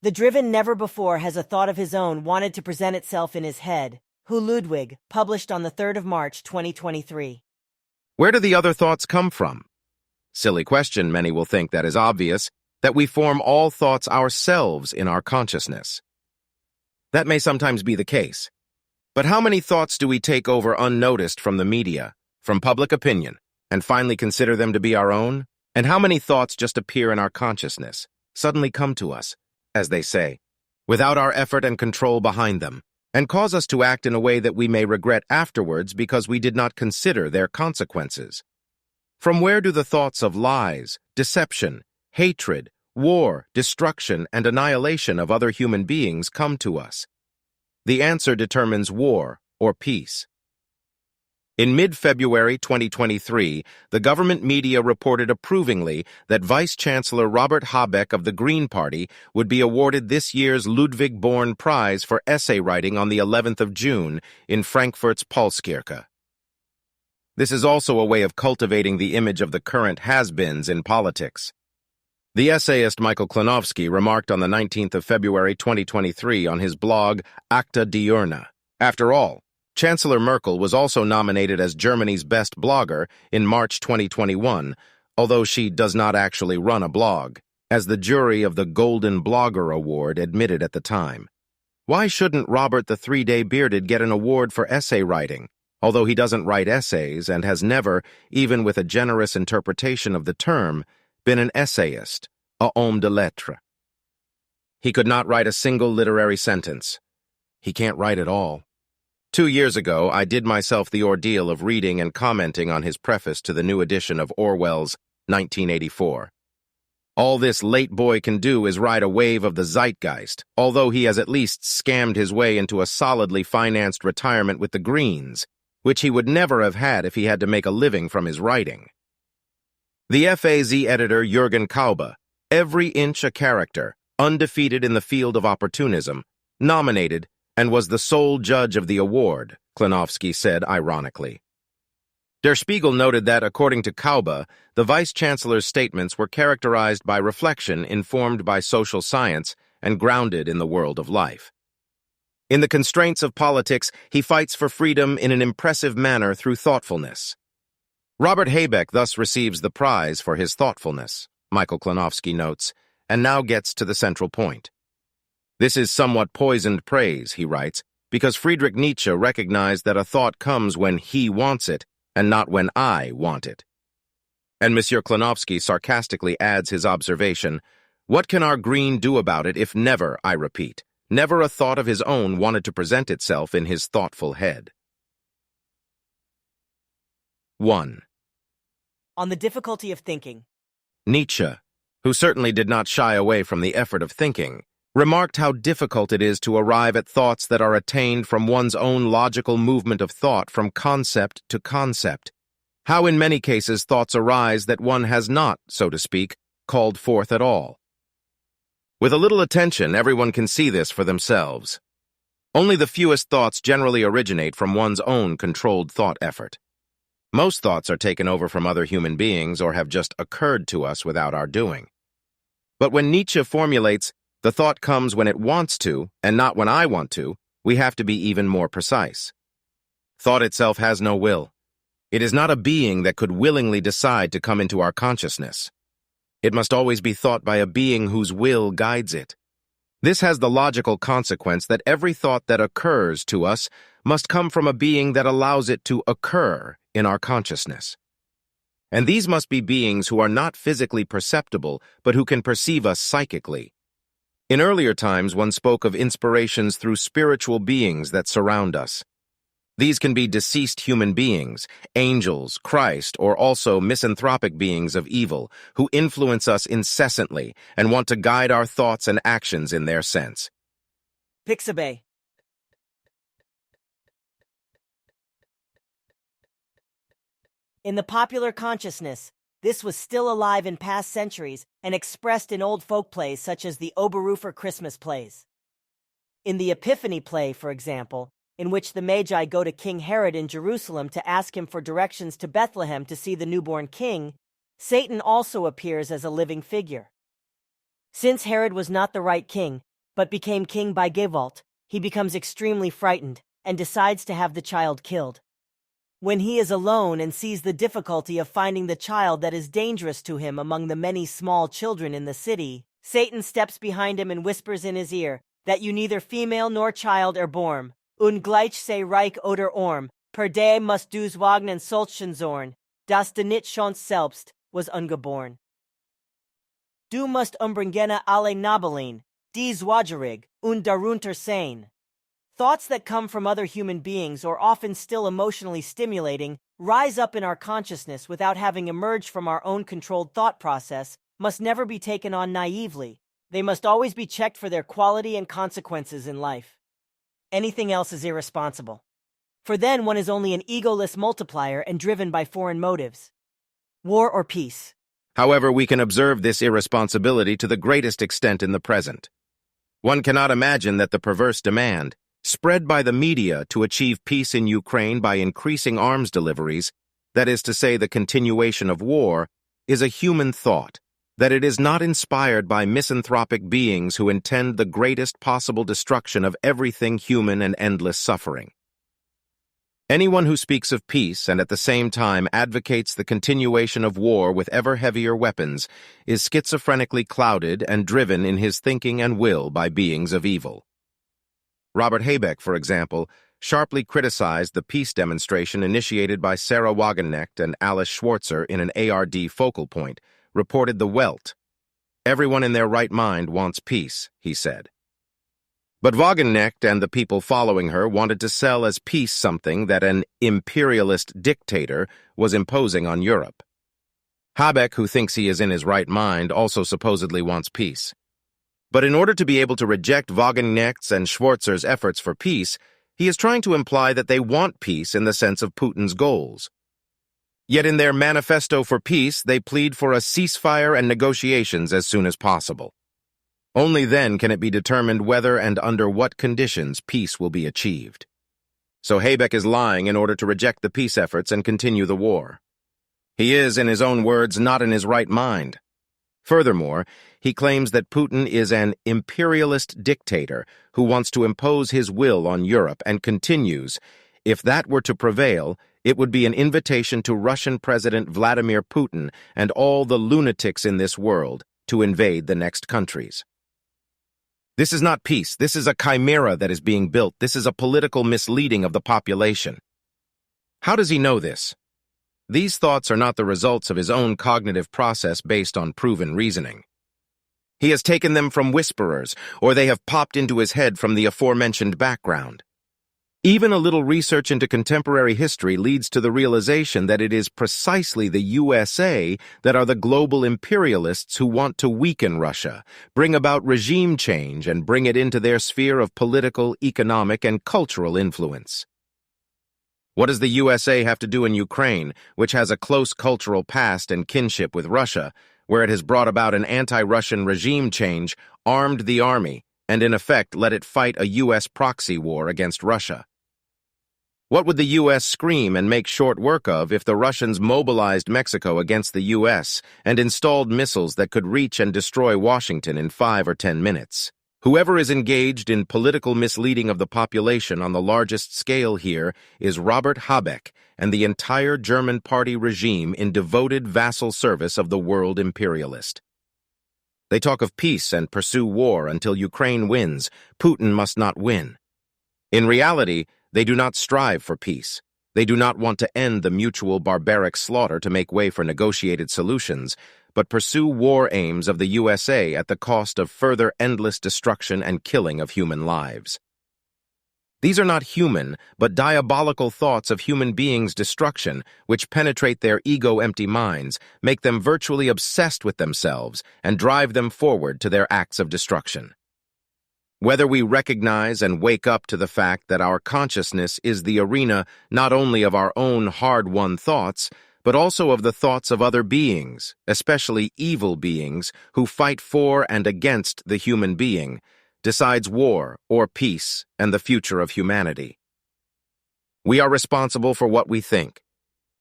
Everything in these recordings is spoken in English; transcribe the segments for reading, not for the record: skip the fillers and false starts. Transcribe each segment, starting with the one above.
The driven never before has a thought of his own wanted to present itself in his head. Hwludwig, published on the 3rd of March, 2023. Where do the other thoughts come from? Silly question, many will think that is obvious, that we form all thoughts ourselves in our consciousness. That may sometimes be the case. But how many thoughts do we take over unnoticed from the media, from public opinion, and finally consider them to be our own? And how many thoughts just appear in our consciousness, suddenly come to us, as they say, without our effort and control behind them, and cause us to act in a way that we may regret afterwards because we did not consider their consequences? From where do the thoughts of lies, deception, hatred, war, destruction, and annihilation of other human beings come to us? The answer determines war or peace. In mid-February 2023, the government media reported approvingly that Vice-Chancellor Robert Habeck of the Green Party would be awarded this year's Ludwig Born Prize for essay writing on the 11th of June in Frankfurt's Paulskirche. This is also a way of cultivating the image of the current has-beens in politics. The essayist Michael Klonovsky remarked on the 19th of February 2023 on his blog Acta Diurna. After all, Chancellor Merkel was also nominated as Germany's best blogger in March 2021, although she does not actually run a blog, as the jury of the Golden Blogger Award admitted at the time. Why shouldn't Robert the Three-Day Bearded get an award for essay writing, although he doesn't write essays and has never, even with a generous interpretation of the term, been an essayist, a homme de lettres? He could not write a single literary sentence. He can't write at all. 2 years ago, I did myself the ordeal of reading and commenting on his preface to the new edition of Orwell's 1984. All this late boy can do is ride a wave of the zeitgeist, although he has at least scammed his way into a solidly financed retirement with the Greens, which he would never have had if he had to make a living from his writing. The FAZ editor Jürgen Kaube, every inch a character, undefeated in the field of opportunism, nominated and was the sole judge of the award, Klonovsky said ironically. Der Spiegel noted that, according to Kaube, the Vice-Chancellor's statements were characterized by reflection informed by social science and grounded in the world of life. In the constraints of politics, he fights for freedom in an impressive manner through thoughtfulness. Robert Habeck thus receives the prize for his thoughtfulness, Michael Klonovsky notes, and now gets to the central point. This is somewhat poisoned praise, he writes, because Friedrich Nietzsche recognized that a thought comes when he wants it and not when I want it. And Monsieur Klonovsky sarcastically adds his observation, what can our green do about it if never, I repeat, never a thought of his own wanted to present itself in his thoughtful head? 1. On the difficulty of thinking. Nietzsche, who certainly did not shy away from the effort of thinking, remarked how difficult it is to arrive at thoughts that are attained from one's own logical movement of thought from concept to concept. How in many cases thoughts arise that one has not, so to speak, called forth at all. With a little attention, everyone can see this for themselves. Only the fewest thoughts generally originate from one's own controlled thought effort. Most thoughts are taken over from other human beings or have just occurred to us without our doing. But when Nietzsche formulates, the thought comes when it wants to, and not when I want to, we have to be even more precise. Thought itself has no will. It is not a being that could willingly decide to come into our consciousness. It must always be thought by a being whose will guides it. This has the logical consequence that every thought that occurs to us must come from a being that allows it to occur in our consciousness. And these must be beings who are not physically perceptible, but who can perceive us psychically. In earlier times, one spoke of inspirations through spiritual beings that surround us. These can be deceased human beings, angels, Christ, or also misanthropic beings of evil who influence us incessantly and want to guide our thoughts and actions in their sense. Pixabay. In the popular consciousness, this was still alive in past centuries and expressed in old folk plays such as the Oberhofer Christmas plays. In the Epiphany play, for example, in which the Magi go to King Herod in Jerusalem to ask him for directions to Bethlehem to see the newborn king, Satan also appears as a living figure. Since Herod was not the right king, but became king by Gewalt. He becomes extremely frightened and decides to have the child killed. When he is alone and sees the difficulty of finding the child that is dangerous to him among the many small children in the city, Satan steps behind him and whispers in his ear that you neither female nor child are born. Ungleich sei reich oder arm, per day must du's wagnen solchen zorn, das de nit schons selbst was ungeboren. Du musst umbringene alle Nabelin, dies Hwludwig, und darunter sein. Thoughts that come from other human beings or often still emotionally stimulating rise up in our consciousness without having emerged from our own controlled thought process, must never be taken on naively. They must always be checked for their quality and consequences in life. Anything else is irresponsible. For then one is only an egoless multiplier and driven by foreign motives. War or peace. However, we can observe this irresponsibility to the greatest extent in the present. One cannot imagine that the perverse demand, spread by the media to achieve peace in Ukraine by increasing arms deliveries, that is to say the continuation of war, is a human thought, that it is not inspired by misanthropic beings who intend the greatest possible destruction of everything human and endless suffering. Anyone who speaks of peace and at the same time advocates the continuation of war with ever heavier weapons is schizophrenically clouded and driven in his thinking and will by beings of evil. Robert Habeck, for example, sharply criticized the peace demonstration initiated by Sarah Wagenknecht and Alice Schwarzer in an ARD focal point, reported the Welt. Everyone in their right mind wants peace, he said. But Wagenknecht and the people following her wanted to sell as peace something that an imperialist dictator was imposing on Europe. Habeck, who thinks he is in his right mind, also supposedly wants peace. But in order to be able to reject Wagenknecht's and Schwarzer's efforts for peace, he is trying to imply that they want peace in the sense of Putin's goals. Yet in their manifesto for peace, they plead for a ceasefire and negotiations as soon as possible. Only then can it be determined whether and under what conditions peace will be achieved. So Habeck is lying in order to reject the peace efforts and continue the war. He is, in his own words, not in his right mind. Furthermore, he claims that Putin is an imperialist dictator who wants to impose his will on Europe and continues, if that were to prevail, it would be an invitation to Russian President Vladimir Putin and all the lunatics in this world to invade the next countries. This is not peace. This is a chimera that is being built. This is a political misleading of the population. How does he know this? These thoughts are not the results of his own cognitive process based on proven reasoning. He has taken them from whisperers, or they have popped into his head from the aforementioned background. Even a little research into contemporary history leads to the realization that it is precisely the USA that are the global imperialists who want to weaken Russia, bring about regime change, and bring it into their sphere of political, economic, and cultural influence. What does the USA have to do in Ukraine, which has a close cultural past and kinship with Russia, where it has brought about an anti-Russian regime change, armed the army, and in effect let it fight a U.S. proxy war against Russia? What would the U.S. scream and make short work of if the Russians mobilized Mexico against the U.S. and installed missiles that could reach and destroy Washington in 5 or 10 minutes? Whoever is engaged in political misleading of the population on the largest scale here is Robert Habeck and the entire German party regime in devoted vassal service of the world imperialist. They talk of peace and pursue war until Ukraine wins. Putin must not win. In reality, they do not strive for peace. They do not want to end the mutual barbaric slaughter to make way for negotiated solutions, but pursue war aims of the USA at the cost of further endless destruction and killing of human lives. These are not human, but diabolical thoughts of human beings' destruction, which penetrate their ego-empty minds, make them virtually obsessed with themselves, and drive them forward to their acts of destruction. Whether we recognize and wake up to the fact that our consciousness is the arena not only of our own hard-won thoughts, but also of the thoughts of other beings, especially evil beings, who fight for and against the human being, decides war or peace and the future of humanity. We are responsible for what we think.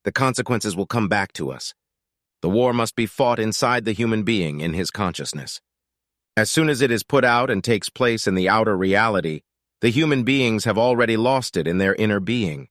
The consequences will come back to us. The war must be fought inside the human being in his consciousness. As soon as it is put out and takes place in the outer reality, the human beings have already lost it in their inner being.